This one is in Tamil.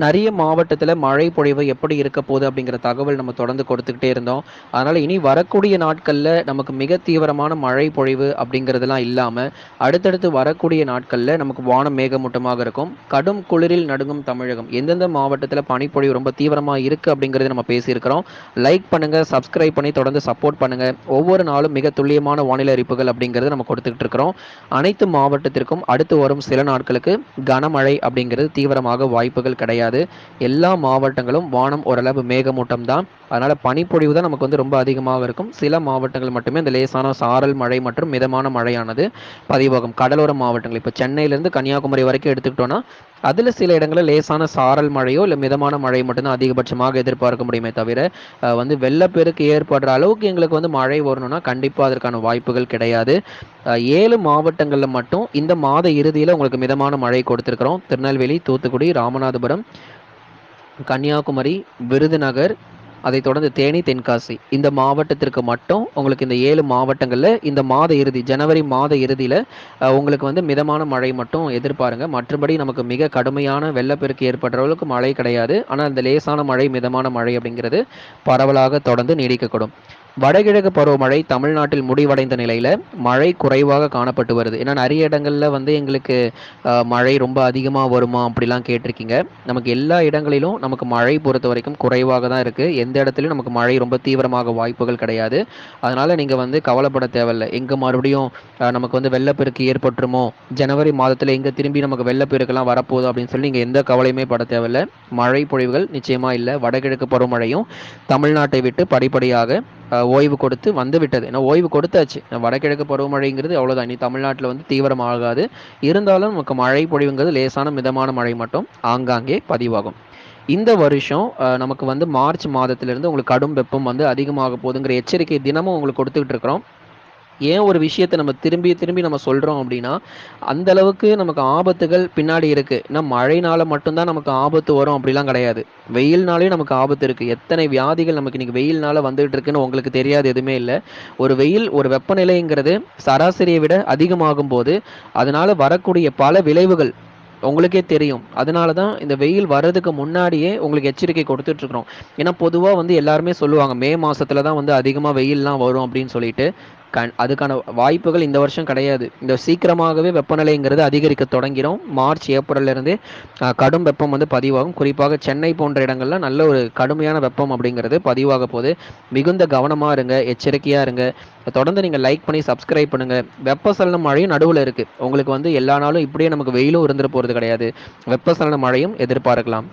நிறைய மாவட்டத்துல மழை பொழிவு எப்படி இருக்க போகுது அப்படிங்கிற தகவல் நம்ம தொடர்ந்து கொடுத்துக்கிட்டே இருந்தோம். அதனால இனி வரக்கூடிய நாட்கள்ல நமக்கு மிக தீவிரமான மழை பொழிவு அப்படிங்கிறதெல்லாம் இல்லாம, அடுத்தடுத்து வரக்கூடிய நாட்கள்ல நமக்கு வானம் மேகமூட்டமாக இருக்கும். கடும் குளிரில் நடுங்கும் தமிழகம். எந்தெந்த மாவட்டத்துல பனிப்பொழிவு ரொம்ப தீவிரமா இருக்கு அப்படிங்கிறத நம்ம பேசியிருக்கிறோம். லைக் பண்ணுங்க, சப்ஸ்கிரைப் பண்ணி தொடர்ந்து சப்போர்ட் பண்ணுங்க. ஒவ்வொரு நாளும் மிக துல்லியமான வானிலை அறிப்புகள் அப்படிங்கிறத நம்ம கொடுத்துக்கிட்டு இருக்கிறோம். அனைத்து மாவட்டத்திற்கும் அடுத்து வரும் சில நாட்களுக்கு கனமழை அப்படிங்கிறது தீவிரமாக வாய்ப்புகள் கிடையாது. எல்லா மாவட்டங்களும் வானம் ஓரளவு மேகமூட்டம் தான். அதனால பனிப்பொழிவு தான் நமக்கு வந்து ரொம்ப அதிகமாக இருக்கும். சில மாவட்டங்கள் மட்டுமே இந்த லேசான சாரல் மழை மற்றும் மிதமான மழையானது பதிவாகும். கடலோர மாவட்டங்கள் இப்போ சென்னையிலேருந்து கன்னியாகுமரி வரைக்கும் எடுத்துக்கிட்டோம்னா அதில் சில இடங்களில் லேசான சாரல் மழையோ இல்லை மிதமான மழை மட்டும்தான் அதிகபட்சமாக எதிர்பார்க்க முடியுமே தவிர வந்து வெள்ளப்பெருக்கு ஏற்படுற அளவுக்கு எங்களுக்கு வந்து மழை வரணும்னா கண்டிப்பாக அதற்கான வாய்ப்புகள் கிடையாது. 7 மாவட்டங்களில் மட்டும் இந்த மாத இறுதியில் உங்களுக்கு மிதமான மழை கொடுத்துருக்குறோம். திருநெல்வேலி, தூத்துக்குடி, ராமநாதபுரம், கன்னியாகுமரி, விருதுநகர், அதைத் தொடர்ந்து தேனி, தென்காசி இந்த மாவட்டத்திற்கு மட்டும் உங்களுக்கு இந்த 7 மாவட்டங்களில் இந்த மாத இறுதி ஜனவரி மாத இறுதியில் உங்களுக்கு வந்து மிதமான மழை மட்டும் எதிர்பாருங்க. மற்றபடி நமக்கு மிக கடுமையான வெள்ளப்பெருக்கு ஏற்படுற அளவுக்கு மழை கிடையாது. ஆனால் இந்த லேசான மழை மிதமான மழை அப்படிங்கிறது பரவலாக தொடர்ந்து நீடிக்கக்கூடும். வடகிழக்கு பருவமழை தமிழ்நாட்டில் முடிவடைந்த நிலையில் மழை குறைவாக காணப்பட்டு வருது. ஏன்னா நிறைய இடங்களில் வந்து எங்களுக்கு மழை ரொம்ப அதிகமாக வருமா அப்படிலாம் கேட்டிருக்கீங்க. நமக்கு எல்லா இடங்களிலும் நமக்கு மழை பொறுத்த வரைக்கும் குறைவாக தான் இருக்குது. எந்த இடத்துலையும் நமக்கு மழை ரொம்ப தீவிரமாக வாய்ப்புகள் கிடையாது. அதனால் நீங்கள் வந்து கவலைப்பட தேவையில்லை. எங்கே மறுபடியும் நமக்கு வந்து வெள்ளப்பெருக்கு ஏற்பட்டுருமோ, ஜனவரி மாதத்தில் எங்கே திரும்பி நமக்கு வெள்ளப்பெருக்கெல்லாம் வரப்போகுது அப்படின்னு சொல்லி நீங்கள் எந்த கவலையுமே பட தேவையில்லை. மழை பொழிவுகள் நிச்சயமாக இல்லை. வடகிழக்கு பருவமழையும் தமிழ்நாட்டை விட்டு படிப்படியாக ஓய்வு கொடுத்து வந்து விட்டது. ஏன்னா ஓய்வு கொடுத்தாச்சு. வடகிழக்கு பருவமழைங்கிறது அவ்வளோதான். இனி தமிழ்நாட்டில் வந்து தீவிரமாகாது. இருந்தாலும் நமக்கு மழை பொழிவுங்கிறது லேசான மிதமான மழை மட்டும் ஆங்காங்கே பதிவாகும். இந்த வருஷம் நமக்கு வந்து மார்ச் மாதத்திலிருந்து உங்களுக்கு கடும் வெப்பம் வந்து அதிகமாக போகுதுங்கிற எச்சரிக்கை தினமும் உங்களுக்கு கொடுத்துக்கிட்டு இருக்கிறோம். ஏன் ஒரு விஷயத்தை நம்ம திரும்பி திரும்பி நம்ம சொல்கிறோம் அப்படின்னா அந்த அளவுக்கு நமக்கு ஆபத்துகள் பின்னாடி இருக்குது. ஏன்னா மழைனால மட்டும்தான் நமக்கு ஆபத்து வரும் அப்படிலாம் கிடையாது. வெயில்னாலே நமக்கு ஆபத்து இருக்குது. எத்தனை வியாதிகள் நமக்கு இன்றைக்கி வெயில்னால வந்துகிட்டு இருக்குன்னு உங்களுக்கு தெரியாது எதுவுமே இல்லை. ஒரு வெப்பநிலைங்கிறது சராசரியை விட அதிகமாகும் போது அதனால் வரக்கூடிய பல விளைவுகள் உங்களுக்கே தெரியும். அதனால தான் இந்த வெயில் வர்றதுக்கு முன்னாடியே உங்களுக்கு எச்சரிக்கை கொடுத்துட்ருக்குறோம். ஏன்னா பொதுவாக வந்து எல்லாருமே சொல்லுவாங்க மே மாதத்துல தான் வந்து அதிகமாக வெயில்லாம் வரும் அப்படின்னு சொல்லிட்டு. அதுக்கான வாய்ப்புகள் இந்த வருஷம் கிடையாது. இந்த சீக்கிரமாகவே வெப்பநிலைங்கிறது அதிகரிக்க தொடங்கிடும். மார்ச் ஏப்ரல்லேருந்தே கடும் வெப்பம் வந்து பதிவாகும். குறிப்பாக சென்னை போன்ற இடங்கள்ல நல்ல ஒரு கடுமையான வெப்பம் அப்படிங்கிறது பதிவாக போகுது. மிகுந்த கவனமாக இருங்க, எச்சரிக்கையாக இருங்க. தொடர்ந்து நீங்கள் லைக் பண்ணி சப்ஸ்கிரைப் பண்ணுங்கள். வெப்பசலன மழையும் நடுவில் இருக்குது. உங்களுக்கு வந்து எல்லா நாளும் இப்படியே நமக்கு வெயிலும் இருந்துட போகிறது கிடையாது. வெப்பசலன மழையும் எதிர்பார்க்கலாம்.